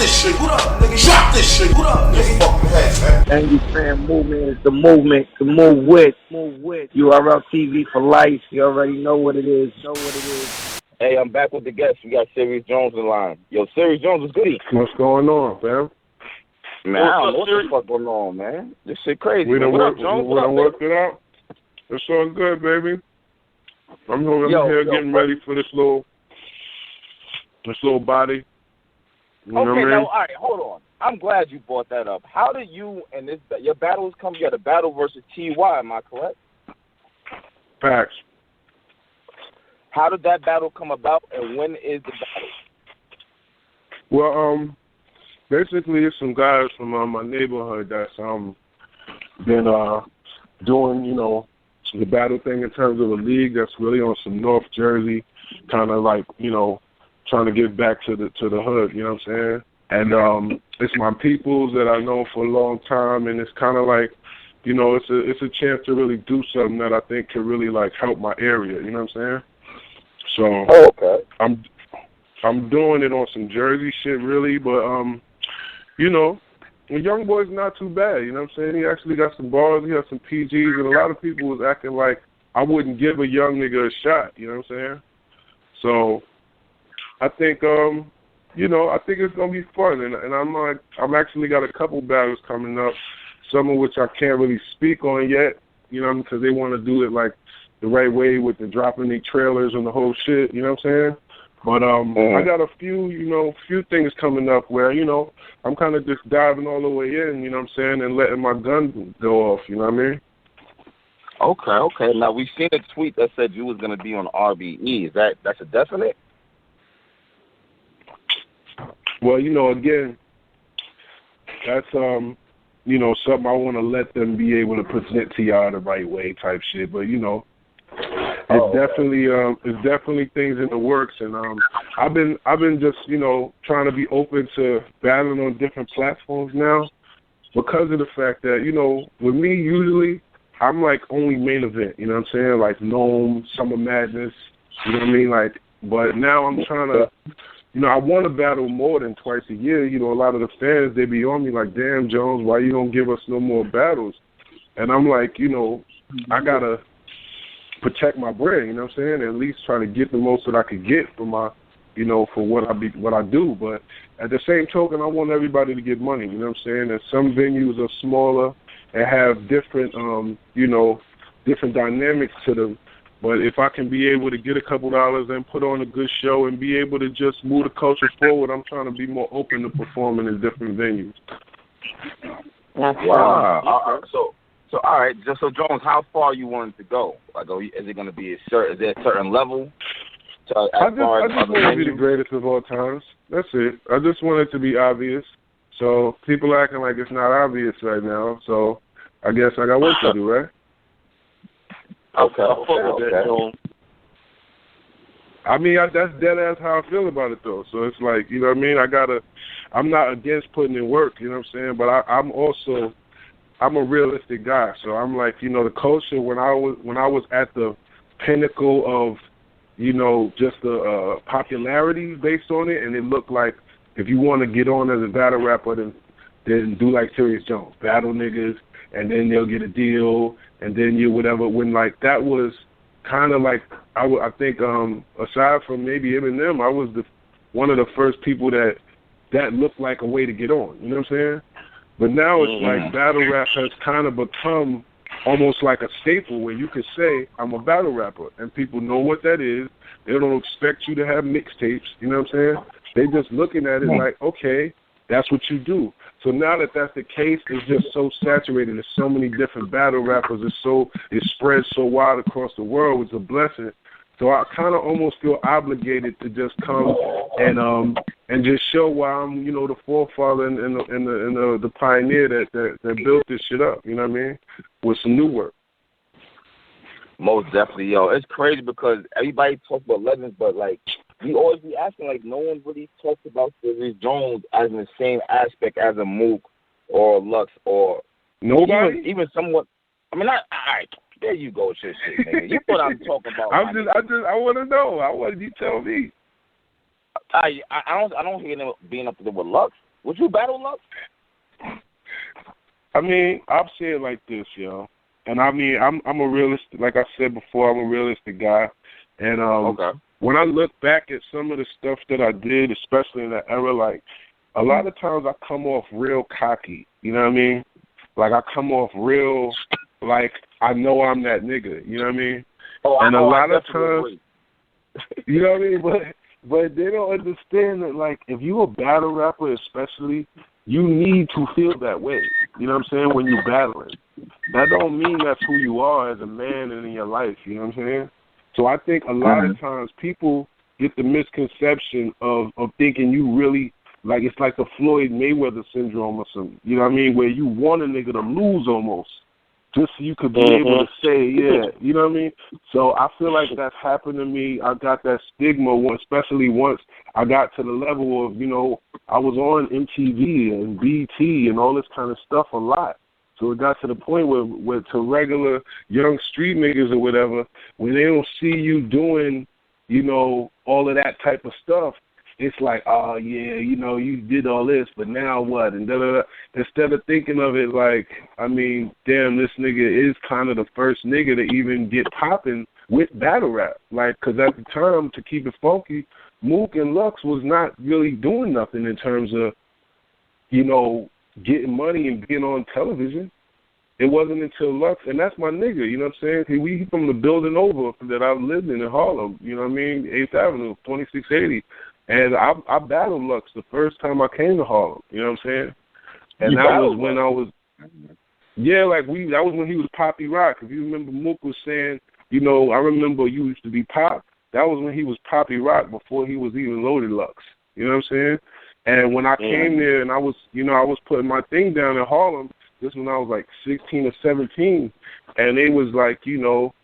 this shit. What up, nigga? Drop this shit. What up, nigga? Fucking head, man. Angry Fan Movement is the movement to move with. URL TV for life. You already know what it is. Hey, I'm back with the guests. We got Serius Jones in line. Yo, Serius Jones, what's goody? What's going on, fam? Man, I don't know what the fuck going on, man. This shit crazy. We done worked it out. It's all good, baby. I'm here getting ready for this little body. You know what I mean? Now, all right, hold on. I'm glad you brought that up. How did you and your battles come? You had a battle versus Teewhy, am I correct? Facts. How did that battle come about, and when is the battle? Well, basically, it's some guys from my neighborhood that's been doing, the battle thing in terms of a league that's really on some North Jersey, kind of like, trying to get back to the hood, you know what I'm saying? And it's my peoples that I know for a long time, and it's kind of like, it's a chance to really do something that I think can really like help my area, you know what I'm saying? So okay. I'm doing it on some Jersey shit really, but the young boy's not too bad, you know what I'm saying? He actually got some bars, he has some PGs, and a lot of people was acting like I wouldn't give a young nigga a shot, you know what I'm saying? So I think I think it's gonna be fun, and I'm actually got a couple battles coming up, some of which I can't really speak on yet, because they want to do it like the right way with the dropping the trailers and the whole shit, you know what I'm saying? But I got a few things coming up where, I'm kind of just diving all the way in, you know what I'm saying, and letting my gun go off, you know what I mean? Okay. Now, we've seen a tweet that said you was going to be on RBE. That's a definite? Well, again, that's, something I want to let them be able to present to y'all the right way type shit, but, it's definitely things in the works, and I've been just trying to be open to battling on different platforms now, because of the fact that with me usually I'm like only main event, you know what I'm saying, like Gnome, Summer Madness, you know what I mean, like, but now I'm trying to, I want to battle more than twice a year. A lot of the fans, they be on me like, damn Jones, why you don't give us no more battles? And I'm like, I gotta protect my brand, you know what I'm saying? At least try to get the most that I could get for my, for what I do. But at the same token, I want everybody to get money, you know what I'm saying? And some venues are smaller and have different, different dynamics to them. But if I can be able to get a couple dollars and put on a good show and be able to just move the culture forward, I'm trying to be more open to performing in different venues. Wow. So all right, so Jones, how far you want it to go? Like, is it going to be is there a certain level? I just want to be the greatest of all times. That's it. I just want it to be obvious. So people acting like it's not obvious right now. So I guess I got work to do, right? Okay. I mean, that's dead ass how I feel about it though. So it's like, you know what I mean? I'm not against putting in work, you know what I'm saying? But I'm a realistic guy, so I'm like, the culture when I was at the pinnacle of, just the popularity based on it, and it looked like if you want to get on as a battle rapper, then do like Serius Jones, battle niggas, and then they'll get a deal, and then you whatever. When like that was kind of like I think aside from maybe Eminem, I was one of the first people that looked like a way to get on. You know what I'm saying? But now it's like battle rap has kind of become almost like a staple where you can say, I'm a battle rapper, and people know what that is. They don't expect you to have mixtapes, you know what I'm saying? They just looking at it like, okay, that's what you do. So now that that's the case, it's just so saturated. There's so many different battle rappers. It spreads so wide across the world. It's a blessing. So I kind of almost feel obligated to just come and just show why I'm, the forefather and the pioneer that built this shit up. You know what I mean? With some new work. Most definitely, yo. It's crazy because everybody talks about legends, but like we always be asking, like no one really talks about Serius Jones as in the same aspect as a Mook or Lux or nobody, even somewhat. I mean, all right. There you go with your shit, nigga. You know what I'm talking about. I want to know. I want you tell me. I don't hear them being up there with Lux. Would you battle Lux? I mean, I'll say it like this, yo. And I mean, I'm a realistic, like I said before, I'm a realistic guy. And when I look back at some of the stuff that I did, especially in that era, like, a lot of times I come off real cocky, you know what I mean? Like, I come off real, like, I know I'm that nigga, you know what I mean? And a lot of times, you know what I mean? But they don't understand that, like, if you a battle rapper especially, you need to feel that way, you know what I'm saying, when you're battling. That don't mean that's who you are as a man and in your life, you know what I'm saying? So I think a lot of times people get the misconception of thinking you really, like, it's like the Floyd Mayweather syndrome or something, you know what I mean, where you want a nigga to lose almost, just so you could be able to say, yeah, you know what I mean? So I feel like that's happened to me. I got that stigma, especially once I got to the level of, you know, I was on MTV and BT and all this kind of stuff a lot. So it got to the point where to regular young street niggas or whatever, when they don't see you doing, you know, all of that type of stuff, it's like, oh, yeah, you know, you did all this, but now what? And da-da-da. Instead of thinking of it like, I mean, damn, this nigga is kind of the first nigga to even get popping with battle rap. Like, because at the time, to keep it funky, Mook and Lux was not really doing nothing in terms of, you know, getting money and being on television. It wasn't until Lux, and that's my nigga, you know what I'm saying? We from the building over that I lived in Harlem, you know what I mean? 8th Avenue, 2680. And I battled Lux the first time I came to Harlem, you know what I'm saying? And that was when I was, yeah, like that was when he was Poppy Rock. If you remember, Mook was saying, you know, I remember you used to be Pop. That was when he was Poppy Rock before he was even Loaded Lux, you know what I'm saying? And when I came there and I was, you know, I was putting my thing down in Harlem, this when I was like 16 or 17, and they was like, you know,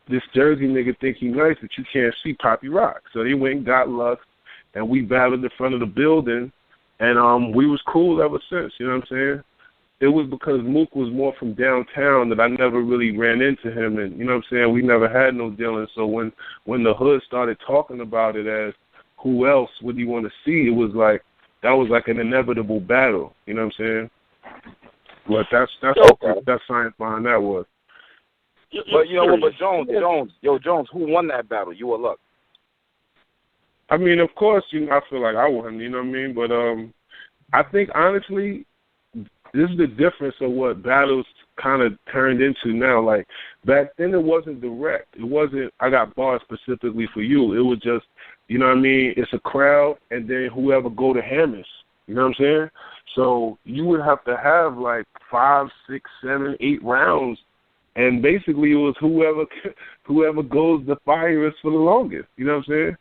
this Jersey nigga think he nice, but you can't see Poppy Rock. So they went and got Lux, and we battled in front of the building, and we was cool ever since, you know what I'm saying? It was because Mook was more from downtown that I never really ran into him, and, you know what I'm saying, we never had no dealings. So when the hood started talking about it as who else would you want to see, it was like, that was like an inevitable battle, you know what I'm saying? But that's what that science behind that was. But you know what? But Jones, who won that battle? You or Lux? I mean, of course, you know, I feel like I won. You know what I mean? But I think honestly, this is the difference of what battles kind of turned into now. Like back then, it wasn't direct. It wasn't. I got bars specifically for you. It was just, you know what I mean? It's a crowd, and then whoever go to Hammers. You know what I'm saying? So you would have to have like 5, 6, 7, 8 rounds, and basically it was whoever goes the farthest for the longest. You know what I'm saying?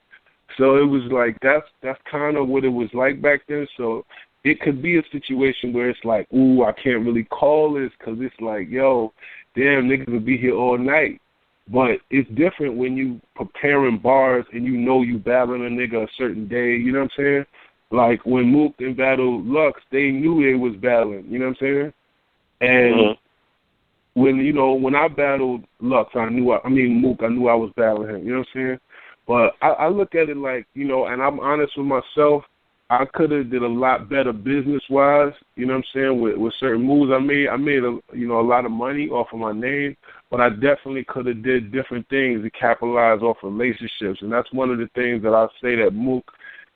So it was like that's kind of what it was like back then. So it could be a situation where it's like, ooh, I can't really call this because it's like, yo, damn, niggas will be here all night. But it's different when you preparing bars and you know you battling a nigga a certain day. You know what I'm saying? Like, when Mook and battled Lux, they knew they was battling, you know what I'm saying? And when I battled Lux, Mook, I knew I was battling him, you know what I'm saying? But I look at it like, you know, and I'm honest with myself, I could have did a lot better business-wise, you know what I'm saying, with certain moves I made. I made, a lot of money off of my name, but I definitely could have did different things to capitalize off relationships. And that's one of the things that I say that Mook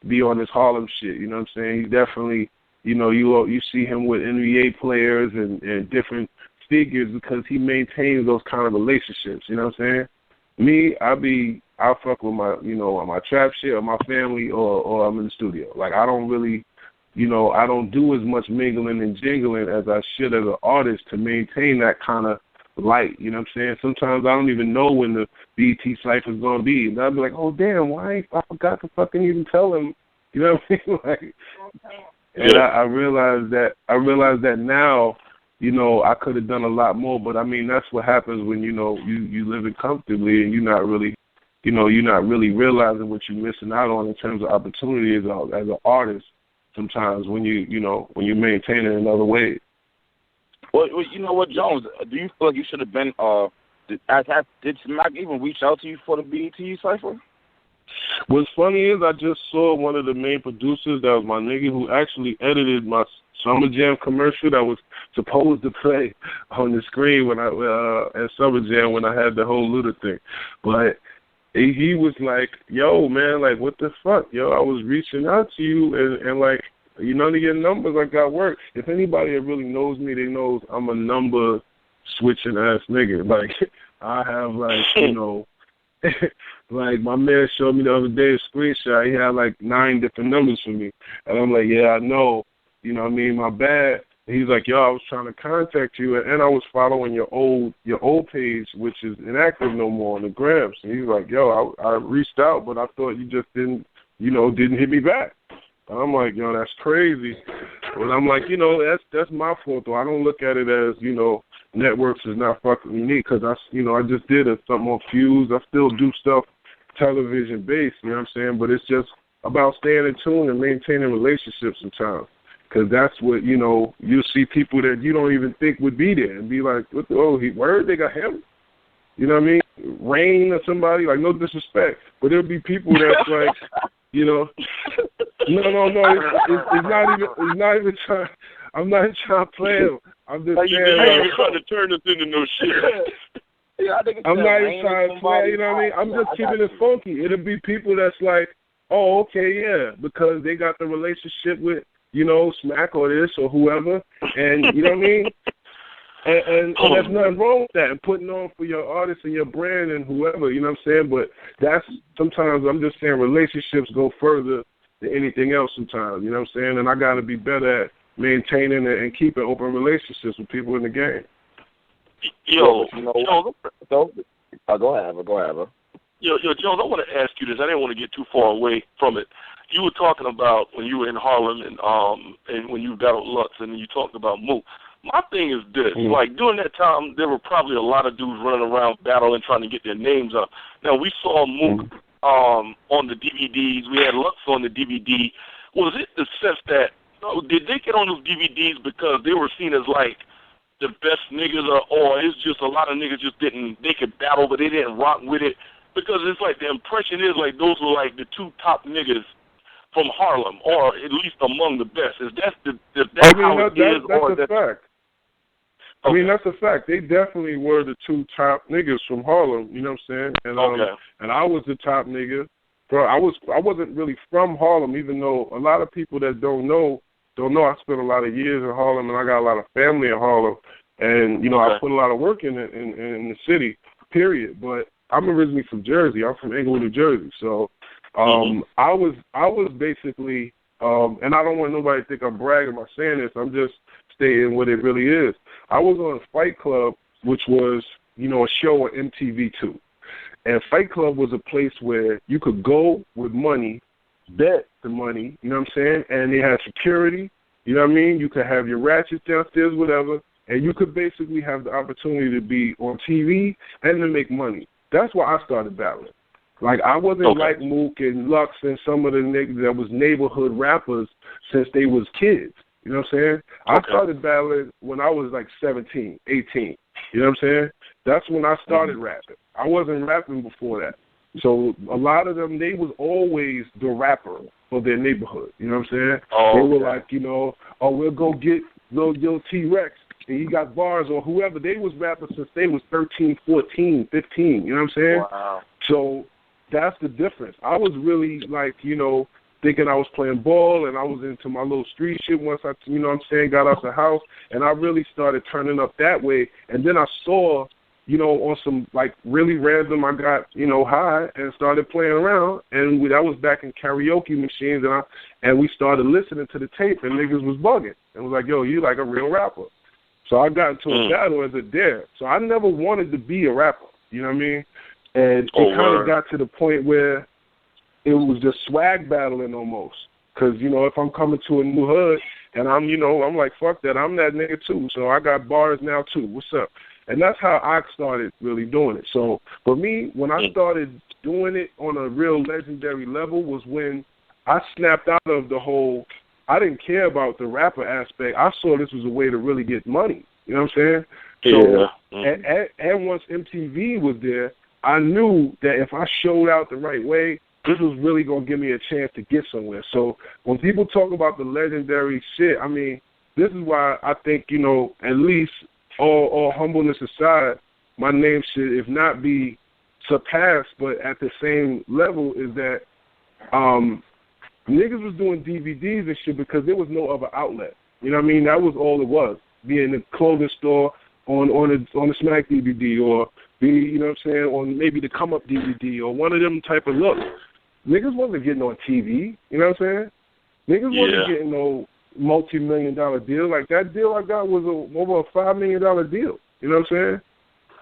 be on his Harlem shit, you know what I'm saying? He definitely, you know, you see him with NBA players and different figures because he maintains those kind of relationships, you know what I'm saying? Me, I fuck with my, you know, my trap shit or my family or I'm in the studio. Like, I don't really, you know, I don't do as much mingling and jingling as I should as an artist to maintain that kind of light, you know what I'm saying? Sometimes I don't even know when the BT cipher's gonna be. And I'll be like, oh damn, I forgot to fucking even tell him, you know what I mean? Like, and I realized that now, you know, I could have done a lot more, but I mean that's what happens when, you know, you living comfortably and you're not really realizing what you're missing out on in terms of opportunities as an artist sometimes when you maintain it in other ways. Well, you know what, Jones? Do you feel like you should have been? Did Smack even reach out to you for the BET cipher? What's funny is I just saw one of the main producers, that was my nigga, who actually edited my Summer Jam commercial that was supposed to play on the screen when I at Summer Jam when I had the whole Luda thing. But he was like, yo, man, like, what the fuck? Yo, I was reaching out to you, and like, none of your numbers, I got work. If anybody that really knows me, they knows I'm a number switching ass nigga. Like, I have, like, like, my man showed me the other day a screenshot. He had, like, 9 different numbers for me. And I'm like, yeah, I know. You know what I mean? My bad. And he's like, yo, I was trying to contact you, and I was following your old page, which is inactive no more on the grams. And he's like, yo, I reached out, but I thought you just didn't hit me back. And I'm like, yo, that's crazy. But I'm like, that's my fault, though. I don't look at it as, networks is not fucking unique, because I just did something on Fuse. I still do stuff television-based, you know what I'm saying? But it's just about staying in tune and maintaining relationships sometimes. Because that's what, you'll see people that you don't even think would be there and be like, word, they got him? You know what I mean? Rain or somebody, like, no disrespect. But there'll be people that's like, no, it's not even trying, I'm not trying to play him. I'm just saying. I ain't trying to turn this into no shit. Yeah, I'm not even trying to play, you know what I mean? I'm just keeping it funky. It'll be people that's like, oh, okay, yeah, because they got the relationship with, Smack or this or whoever, and you know what I mean? And there's nothing wrong with that, and putting on for your artist and your brand and whoever, you know what I'm saying? But that's, sometimes I'm just saying relationships go further than anything else sometimes, you know what I'm saying? And I got to be better at maintaining and keeping open relationships with people in the game. Yo, go ahead, bro. Yo, Jones, I want to ask you this. I didn't want to get too far away from it. You were talking about when you were in Harlem and when you battled Lux, and you talked about Mook. My thing is this. Like, during that time, there were probably a lot of dudes running around battling, trying to get their names up. Now, we saw Mook on the DVDs. We had Lux on the DVD. Was it the sense that, did they get on those DVDs because they were seen as, like, the best niggas, or it's just a lot of niggas just they could battle, but they didn't rock with it? Because it's like the impression is like those were like the 2 top niggas from Harlem, or at least among the best. Is that how it is? That's a fact. I mean, that's a fact. They definitely were the 2 top niggas from Harlem, you know what I'm saying? And and I was the top nigga. Bro, I wasn't really from Harlem, even though a lot of people that don't know I spent a lot of years in Harlem, and I got a lot of family in Harlem, and I put a lot of work in the city, period. But I'm originally from Jersey. I'm from Englewood, New Jersey. So I was basically, and I don't want nobody to think I'm bragging by saying this. I'm just stating what it really is. I was on Fight Club, which was, a show on MTV2. And Fight Club was a place where you could go with money, bet the money, you know what I'm saying? And they had security, you know what I mean? You could have your ratchets downstairs, whatever, and you could basically have the opportunity to be on TV and to make money. That's why I started battling. Like, I wasn't like Mook and Lux and some of the niggas that was neighborhood rappers since they was kids. You know what I'm saying? I started battling when I was like 17, 18. You know what I'm saying? That's when I started rapping. I wasn't rapping before that. So a lot of them, they was always the rapper for their neighborhood. You know what I'm saying? They were like, we'll go get Lil T-Rex, and he got bars, or whoever. They was rapping since they was 13, 14, 15. You know what I'm saying? Wow. So that's the difference. I was really like, thinking I was playing ball, and I was into my little street shit once I, got out the house, and I really started turning up that way. And then I saw, on some, like, really random, I got, high and started playing around, and that was back in karaoke machines, and we started listening to the tape, and niggas was bugging. And was like, yo, you like a real rapper. So I got into a battle as a dare. So I never wanted to be a rapper, you know what I mean? And it kind of got to the point where it was just swag battling almost. Because, if I'm coming to a new hood and I'm like, fuck that, I'm that nigga too. So I got bars now too. What's up? And that's how I started really doing it. So for me, when I started doing it on a real legendary level was when I snapped out of the whole, I didn't care about the rapper aspect. I saw this was a way to really get money. You know what I'm saying? So, and once MTV was there, I knew that if I showed out the right way, this is really going to give me a chance to get somewhere. So when people talk about the legendary shit, I mean, this is why I think, you know, at least all humbleness aside, my name should, if not be surpassed, but at the same level, is that niggas was doing DVDs and shit because there was no other outlet. You know what I mean? That was all it was. Be in the clothing store on the Smack DVD, or be, you know what I'm saying, on maybe the Come Up DVD, or one of them type of looks. Niggas wasn't getting on TV. You know what I'm saying? Niggas wasn't getting no multi-million-dollar deal. Like, that deal I got was over a $5 million deal. You know what I'm saying?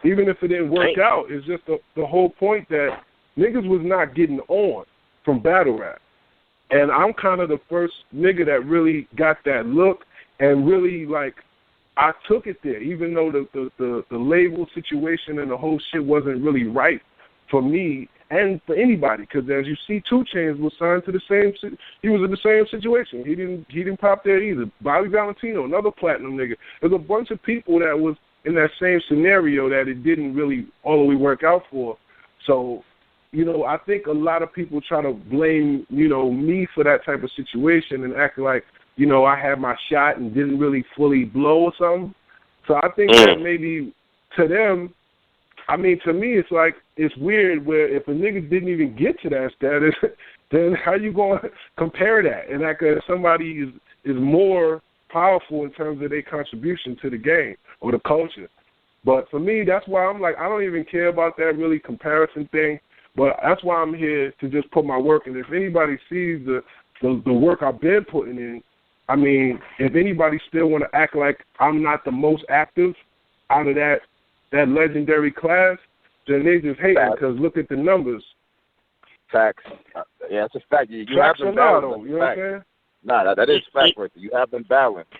Even if it didn't work out, it's just the whole point that niggas was not getting on from battle rap. And I'm kind of the first nigga that really got that look and really, like, I took it there, even though the label situation and the whole shit wasn't really right for me and for anybody. Because as you see, 2 Chainz was signed to the same. He was in the same situation. He didn't pop there either. Bobby Valentino, another platinum nigga. There's a bunch of people that was in that same scenario that it didn't really all the way work out for. So, you know, I think a lot of people try to blame, you know, me for that type of situation and act like, you know, I had my shot and didn't really fully blow or something. So I think that maybe to them, I mean, to me, it's like, it's weird where if a nigga didn't even get to that status, then how you going to compare that? And that somebody is more powerful in terms of their contribution to the game or the culture. But for me, that's why I'm like, I don't even care about that really comparison thing. But that's why I'm here to just put my work in. If anybody sees the work I've been putting in, I mean, if anybody still want to act like I'm not the most active out of that legendary class, then they just hate me because look at the numbers. Facts. Yeah, it's a fact. You have them balanced. You know what I'm saying? Nah, that is fact right there. You have them balanced.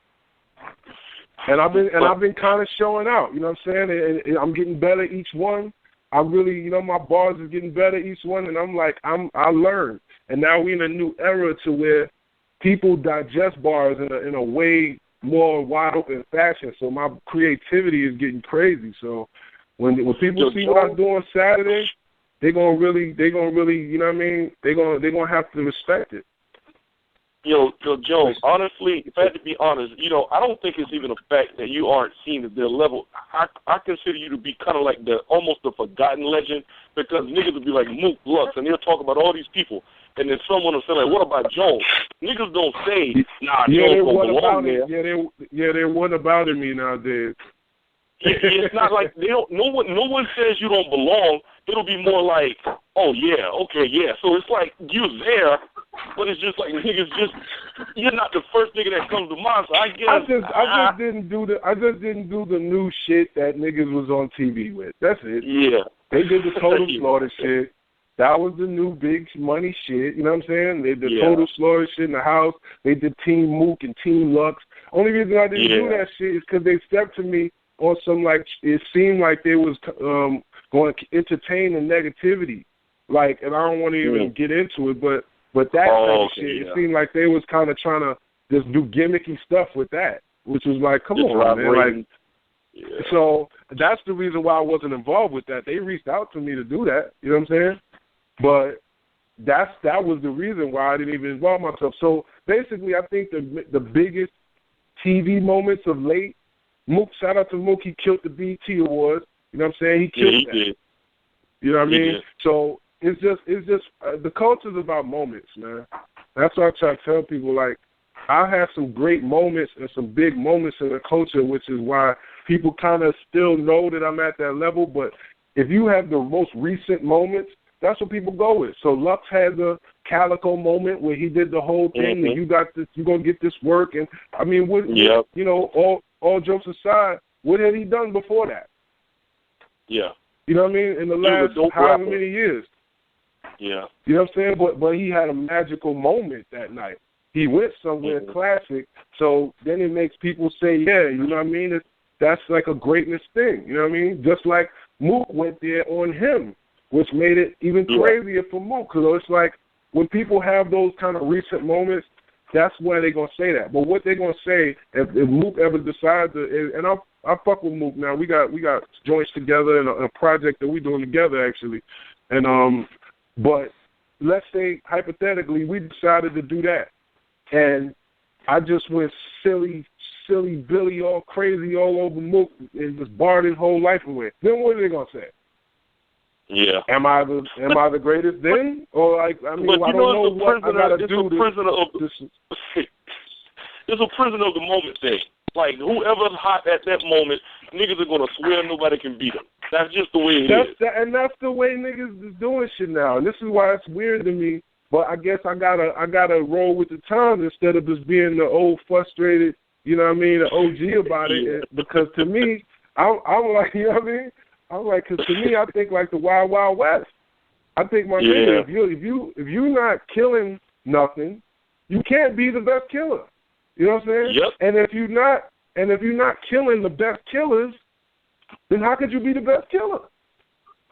And I've been kind of showing out. You know what I'm saying? And I'm getting better each one. I'm really, you know, my bars is getting better each one, and I'm like, I learned. And now we're in a new era to where people digest bars in a way more wide open fashion. So my creativity is getting crazy. So when people see what I'm doing Saturday, they're gonna really, you know what I mean? They're gonna have to respect it. Yo, Jones, honestly, if I had to be honest, you know, I don't think it's even a fact that you aren't seen at their level. I consider you to be kind of like almost the forgotten legend, because niggas will be like Mook, Lux, and they'll talk about all these people, and then someone will say, like, what about Jones? Niggas don't say, nah, Jones don't belong there. They're what about me nowadays. It's not like no one says you don't belong. It'll be more like, oh yeah, okay, yeah. So it's like you're there, but it's just like niggas you're not the first nigga that comes to mind. So I guess I just didn't do the new shit that niggas was on TV with. That's it. Yeah. They did the Total Slaughter shit. That was the new big money shit. You know what I'm saying? They did Total Slaughter shit in the house. They did Team Mook and Team Lux. Only reason I didn't do that shit is because they stepped to me on some, like, it seemed like they was going to entertain the negativity. Like, and I don't want to even get into it, but that type of shit, it seemed like they was kind of trying to just do gimmicky stuff with that, which was like, come on, man. Like, so that's the reason why I wasn't involved with that. They reached out to me to do that, you know what I'm saying? But that was the reason why I didn't even involve myself. So basically, I think the biggest TV moments of late, Mook, shout out to Mook, he killed the BET Awards. You know what I'm saying? He killed that. Did. You know what I mean? So it's just the culture's about moments, man. That's what I try to tell people. Like, I have some great moments and some big moments in the culture, which is why people kind of still know that I'm at that level. But if you have the most recent moments, that's what people go with. So Lux had the Calico moment where he did the whole thing, and you got this, you're gonna get this work. And I mean, you know, all jokes aside, what had he done before that? Yeah. You know what I mean? In the last however many years. Yeah. You know what I'm saying? But he had a magical moment that night. He went somewhere classic, so then it makes people say, yeah, you know what I mean? That's like a greatness thing, you know what I mean? Just like Mook went there on him, which made it even crazier for Mook, because it's like when people have those kind of recent moments, that's when they're going to say that. But what they're going to say, if Mook ever decides to, and I fuck with Mook now. We got joints together and a project that we're doing together, actually. And but let's say, hypothetically, we decided to do that. And I just went silly Billy, all crazy, all over Mook, and just barred his whole life away. Then what are they going to say? Yeah. Am I the greatest then? Or, like, I mean, but I don't know what I got to do It's a prisoner of the moment thing. Like, whoever's hot at that moment, niggas are going to swear nobody can beat them. That's just the way it is. And that's the way niggas is doing shit now. And this is why it's weird to me. But I guess I gotta roll with the times instead of just being the old frustrated, you know what I mean, the OG about it. Because to me, I'm like, you know what I mean? I'm like, because to me, I think like the Wild Wild West. I think my nigga, if you're not killing nothing, you can't be the best killer. You know what I'm saying? Yep. And if you're not killing the best killers, then how could you be the best killer?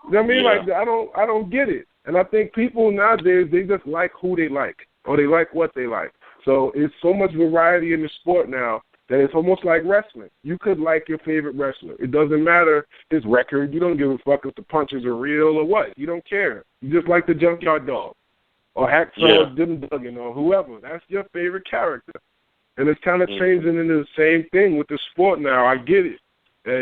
You know what I mean? Like I don't get it. And I think people nowadays, they just like who they like, or they like what they like. So it's so much variety in the sport now that it's almost like wrestling. You could like your favorite wrestler. It doesn't matter his record. You don't give a fuck if the punches are real or what. You don't care. You just like the Junkyard Dog or Hacksaw Jim Duggan or whoever. That's your favorite character. And it's kind of changing into the same thing with the sport now. I get it.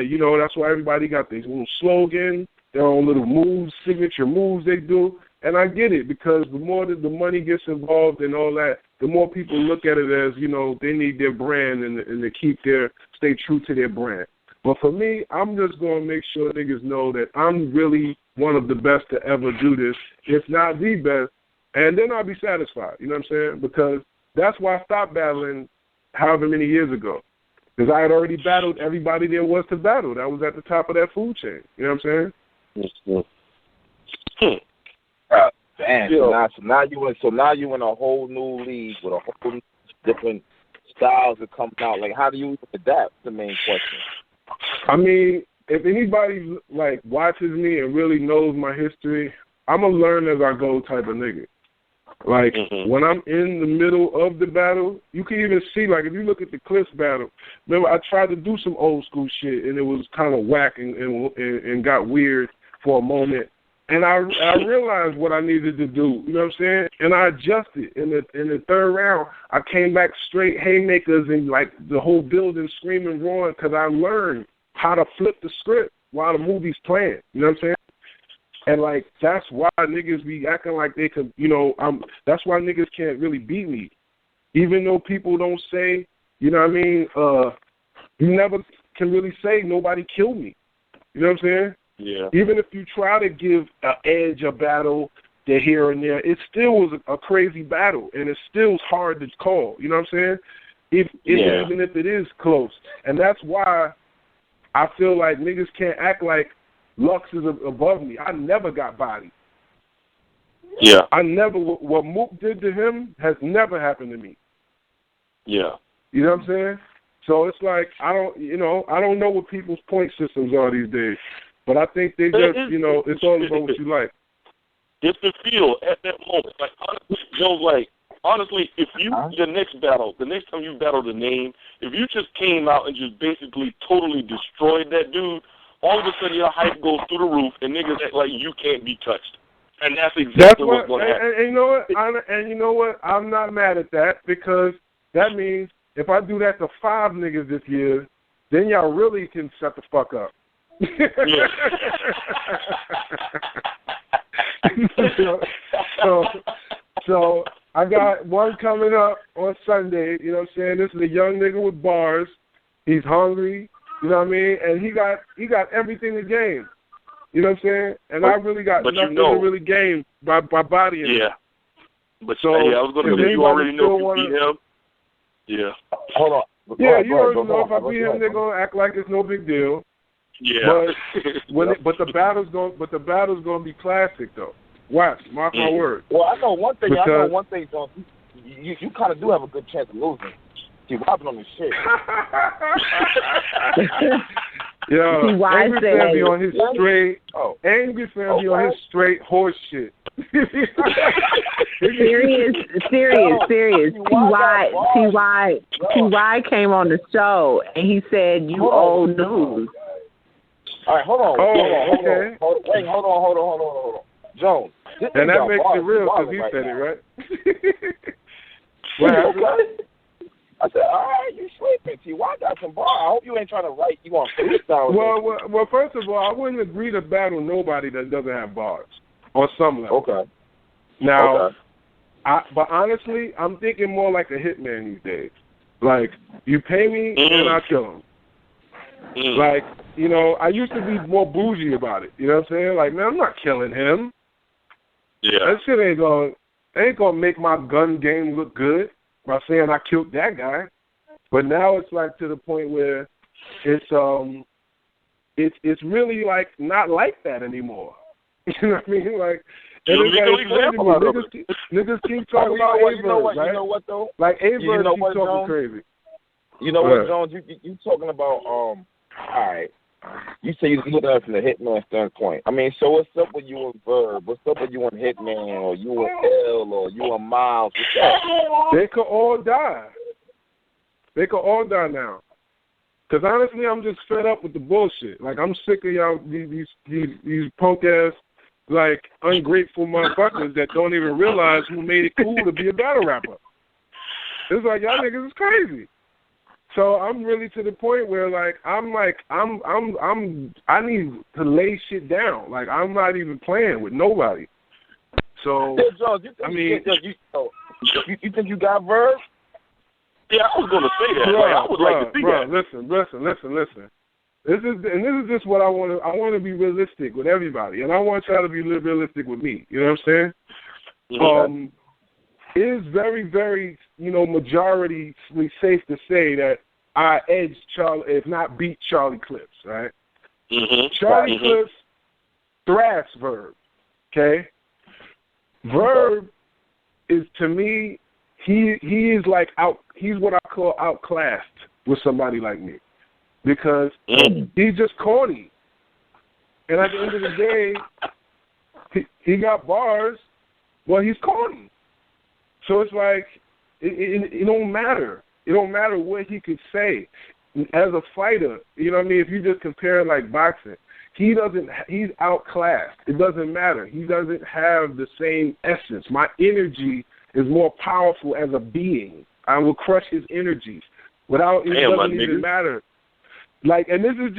You know, that's why everybody got these little slogans, their own little moves, signature moves they do. And I get it, because the more that the money gets involved and all that, the more people look at it as, you know, they need their brand and to stay true to their brand. But for me, I'm just going to make sure niggas know that I'm really one of the best to ever do this, if not the best, and then I'll be satisfied. You know what I'm saying? Because that's why I stopped battling however many years ago. Because I had already battled everybody there was to battle. That was at the top of that food chain. You know what I'm saying? Damn. So now you in a whole new league with a whole new different styles that come out. Like, how do you adapt? The main question. I mean, if anybody like watches me and really knows my history, I'm a learn as I go type of nigga. Like, when I'm in the middle of the battle, you can even see, like, if you look at the Cliffs battle, remember, I tried to do some old school shit, and it was kind of whack and got weird for a moment. And I realized what I needed to do, you know what I'm saying? And I adjusted. In the third round, I came back straight haymakers and, like, the whole building screaming, roaring, because I learned how to flip the script while the movie's playing, you know what I'm saying? And, like, that's why niggas be acting like they could, you know, that's why niggas can't really beat me. Even though people don't say, you know what I mean, you never can really say nobody killed me. You know what I'm saying? Yeah. Even if you try to give an edge, a battle, there here and there, it still was a crazy battle, and it still is hard to call. You know what I'm saying? Even if it is close. And that's why I feel like niggas can't act like Lux is above me. I never got bodied. Yeah. What Mook did to him has never happened to me. Yeah. You know what I'm saying? So it's like, I don't know what people's point systems are these days. But I think they just, you know, it's all about what you like. It's the feel at that moment. Like, honestly, if you, the next time you battle the name, if you just came out and just basically totally destroyed that dude, all of a sudden your hype goes through the roof and niggas act like you can't be touched. And that's exactly what's going to happen. And you know what? I'm not mad at that, because that means if I do that to 5 niggas this year, then y'all really can shut the fuck up. So I got one coming up on Sunday, you know what I'm saying? This is a young nigga with bars. He's hungry, you know what I mean? And he got everything to gain. You know what I'm saying? And I really got nothing to really gain by bodying him. Yeah. But so, I was going to say, you already know if you beat him. Yeah. Hold on. Yeah, you already know if I beat him, they're going to act like it's no big deal. Yeah. But the battle's going to be classic, though. Watch, mark my word. Well, I know one thing, John. You kind of do have a good chance of losing. You're robbing on this shit. Yo, Angry Fan be on his straight. Angry Fan be on his straight horse shit. Serious. Teewhy came on the show and he said you old news. All right, hold on. Okay. Hold on. Jones. And that makes it real because he said it, right? What happened? I said, all right, you sleeping, Teewhy. I got some bars. I hope you ain't trying to write. You want freestyle? Well, first of all, I wouldn't agree to battle nobody that doesn't have bars on some level. Okay. Now, okay. But honestly, I'm thinking more like a hitman these days. Like, you pay me and I kill him. Like, you know, I used to be more bougie about it. You know what I'm saying? Like, man, I'm not killing him. Yeah. That shit ain't gonna make my gun game look good by saying I killed that guy. But now it's like to the point where it's really like not like that anymore. You know what I mean? Like, niggas keep talking about A-Verb, right? You know what though? Like A-Verb keep talking Jones? crazy. You know what, Jones? You talking about all right. You say you look at it from the Hitman standpoint. I mean, so what's up with you and Verb? What's up with you and Hitman, or you and L, or you and Miles? What's up? They could all die. They could all die now. Because honestly, I'm just fed up with the bullshit. Like, I'm sick of y'all, these punk-ass, like, ungrateful motherfuckers that don't even realize who made it cool to be a battle rapper. It's like, y'all niggas is crazy. So I'm really to the point where I need to lay shit down. Like, I'm not even playing with nobody. So hey, Jones, you think you got Verb? Yeah, I was gonna say that. I would like to see that. Listen. This is just what I want to. I want to be realistic with everybody, and I want y'all to be realistic with me. You know what I'm saying? Mm-hmm. It is very, very, majority safe to say that I edged Charlie, if not beat Charlie Clips, right? Mm-hmm. Charlie Clips thrashed Verb, okay? Verb is, to me, he is like he's what I call outclassed with somebody like me because he's just corny. And at the end of the day, he got bars, well, he's corny. So it's like, it don't matter. It don't matter what he could say. As a fighter, you know what I mean? If you just compare like boxing, he's outclassed. It doesn't matter. He doesn't have the same essence. My energy is more powerful as a being. I will crush his energies. It doesn't even matter. Like, and this is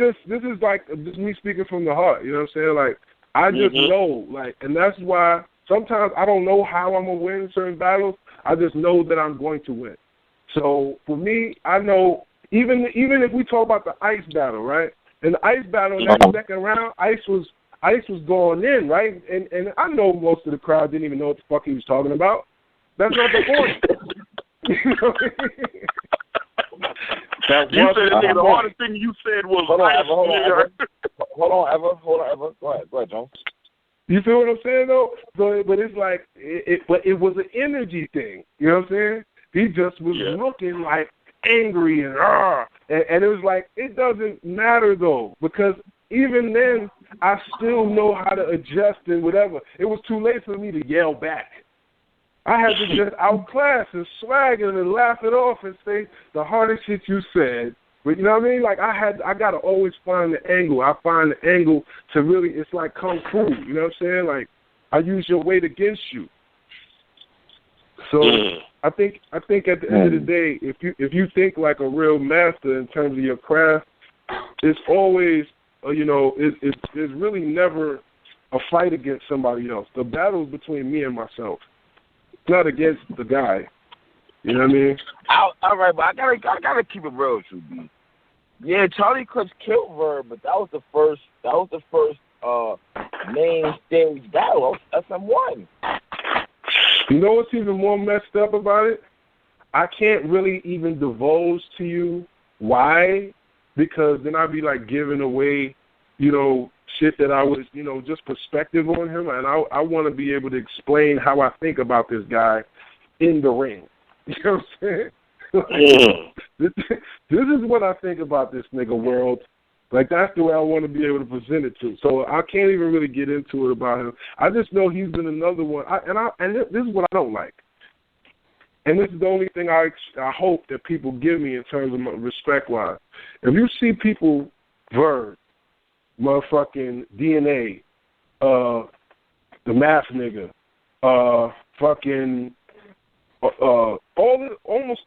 like just me speaking from the heart, you know what I'm saying? Like, I just know, like, and that's why sometimes I don't know how I'm going to win certain battles. I just know that I'm going to win. So for me, I know even if we talk about the ice battle, right? In the ice battle, that second round, ice was going in, right? And I know most of the crowd didn't even know what the fuck he was talking about. That's not the point. You know what I mean? You said the hardest thing you said was Hold on, Ever. Go ahead, Jones. You feel what I'm saying, though? So, but it's like, but it was an energy thing. You know what I'm saying? He just was looking like angry and it was like, it doesn't matter, though, because even then, I still know how to adjust and whatever. It was too late for me to yell back. I had to just outclass and swag it and laugh it off and say the hardest shit you said. But you know what I mean? Like, I got to always find the angle. I find the angle to really, it's like kung fu. You know what I'm saying? Like, I use your weight against you. So I think at the end of the day, if you think like a real master in terms of your craft, it's always, it's really never a fight against somebody else. The battle's between me and myself. It's not against the guy. You know what I mean? All right, but I gotta keep it real with you, B. Yeah, Charlie Clips killed Verb, but that was the first main stage battle. SM1. You know what's even more messed up about it? I can't really even divulge to you why, because then I'd be like giving away, shit that I was, just perspective on him, and I want to be able to explain how I think about this guy in the ring. You know what I'm saying? This is what I think about this nigga world. Like, that's the way I want to be able to present it to. So I can't even really get into it about him. I just know he's been another one. And this is what I don't like. And this is the only thing I hope that people give me in terms of respect-wise. If you see people, Verb, motherfucking DNA, the math nigga, almost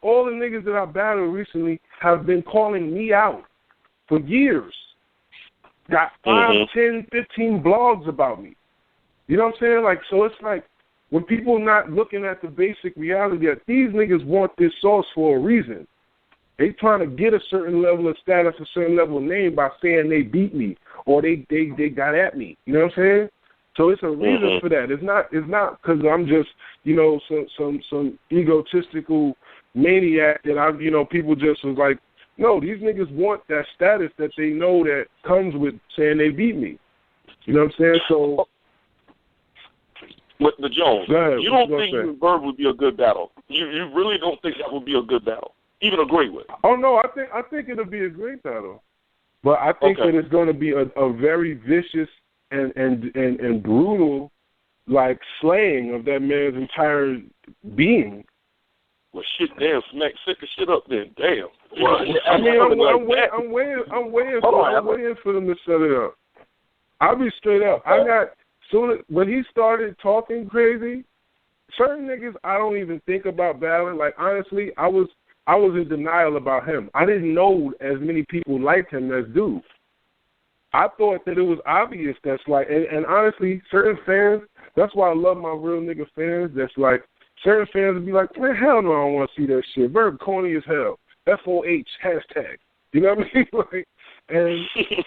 all the niggas that I battled recently have been calling me out for years. Got 5, 10, 15 blogs about me. You know what I'm saying? Like, so it's like when people not looking at the basic reality that these niggas want this sauce for a reason. They trying to get a certain level of status, a certain level of name by saying they beat me or they got at me. You know what I'm saying? So it's a reason for that. It's not because I'm just, you know, some egotistical maniac that people just was like, no, these niggas want that status that they know that comes with saying they beat me. You know what I'm saying? So with the Jones, ahead, you don't think you and Verb would be a good battle? You really don't think that would be a good battle, even a great one? Oh no, I think it'll be a great battle, but I think that it's going to be a very vicious and brutal, like, slaying of that man's entire being. Well, shit, damn, smack sick of shit up then. Damn. Well, I mean, I'm waiting for them to set it up. I'll be straight up. When he started talking crazy, certain niggas I don't even think about battling. Like, honestly, I was in denial about him. I didn't know as many people liked him as do. I thought that it was obvious. That's like, and honestly, certain fans. That's why I love my real nigga fans. That's like, certain fans would be like, man, hell no, I don't want to see that shit. Verb corny as hell. FOH hashtag. You know what I mean? Like,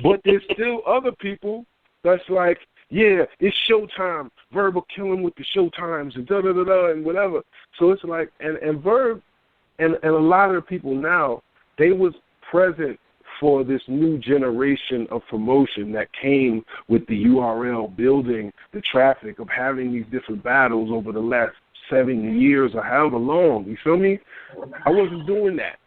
but there's still other people that's like, yeah, it's showtime. Verb will kill him with the showtimes and da-da-da-da and whatever. So it's like, and Verb and a lot of the people now, they was present for this new generation of promotion that came with the URL building, the traffic of having these different battles over the last 7 years or however long. You feel me? I wasn't doing that.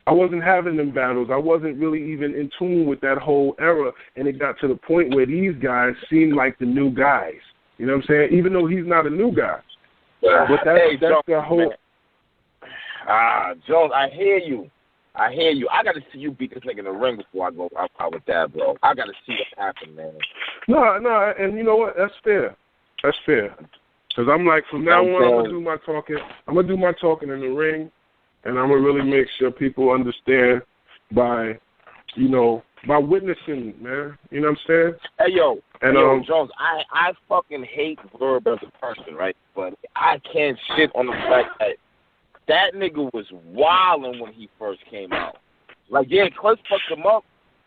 I wasn't having them battles. I wasn't really even in tune with that whole era, and it got to the point where these guys seemed like the new guys. You know what I'm saying? Even though he's not a new guy. But that's Jones, the whole... Jones, I hear you. I got to see you beat this nigga in the ring before I go out with that, bro. I got to see what happened, man. No, and you know what? That's fair. That's fair. Because I'm like, from now on, I'm going to do my talking. I'm going to do my talking in the ring. And I'm going to really make sure people understand by witnessing, man. You know what I'm saying? Hey, yo, Jones, I fucking hate Verb as a person, right? But I can't shit on the fact that nigga was wilding when he first came out. Like, yeah, Cliff fucked him up,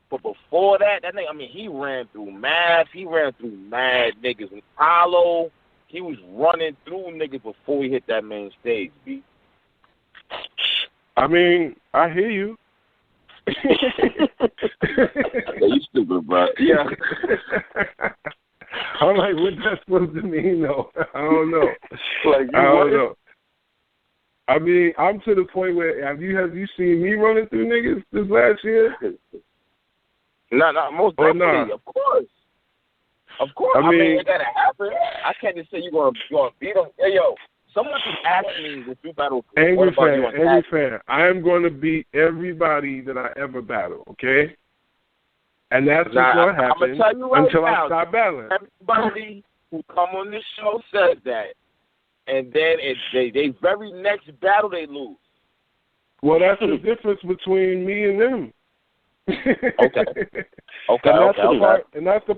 but before that nigga, I mean, he ran through math. He ran through mad niggas in Hollow. He was running through niggas before he hit that main stage, B. I mean, I hear you. Yeah, you stupid, bro. Yeah. I'm like, what's that supposed to mean, though? I don't know. Like, I don't know. I mean, I'm to the point where have you seen me running through niggas this last year? No, most definitely. Not? Of course. I mean, it gotta happen. I can't just say you're gonna beat them. Hey, yo. Someone just asked me if you battle. Angry fan. I am going to beat everybody that I ever battle, okay? And that's what's going to happen until I stop battling. Everybody who come on this show says that. And then they very next battle, they lose. Well, that's the difference between me and them. Okay. And that's the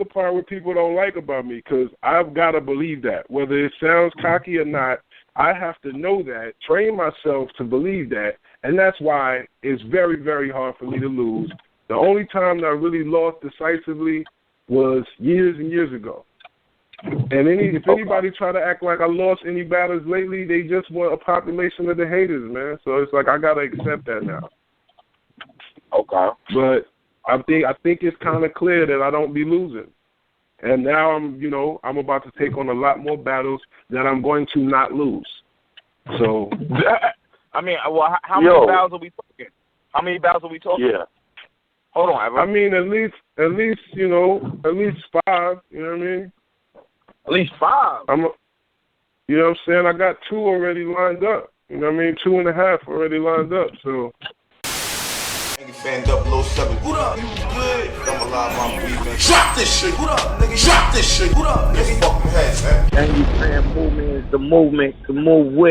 part where people don't like about me, because I've got to believe that. Whether it sounds cocky or not, I have to know that, train myself to believe that, and that's why it's very, very hard for me to lose. The only time that I really lost decisively was years and years ago. And if anybody try to act like I lost any battles lately, they just want a population of the haters, man. So it's like I got to accept that now. Okay. But I think it's kind of clear that I don't be losing. And now I'm about to take on a lot more battles that I'm going to not lose. So, I mean, well, how many battles are we talking? How many battles are we talking? Yeah. Hold on, Evan. I mean, at least 5. You know what I mean? At least 5. You know what I'm saying? I got 2 already lined up. You know what I mean? 2.5 already lined up. So. Fan 007. What up? You good? Drop this shit. What up, nigga? Drop this shit. What up, nigga? Fucking heads, man. And you saying movement is the movement to move with.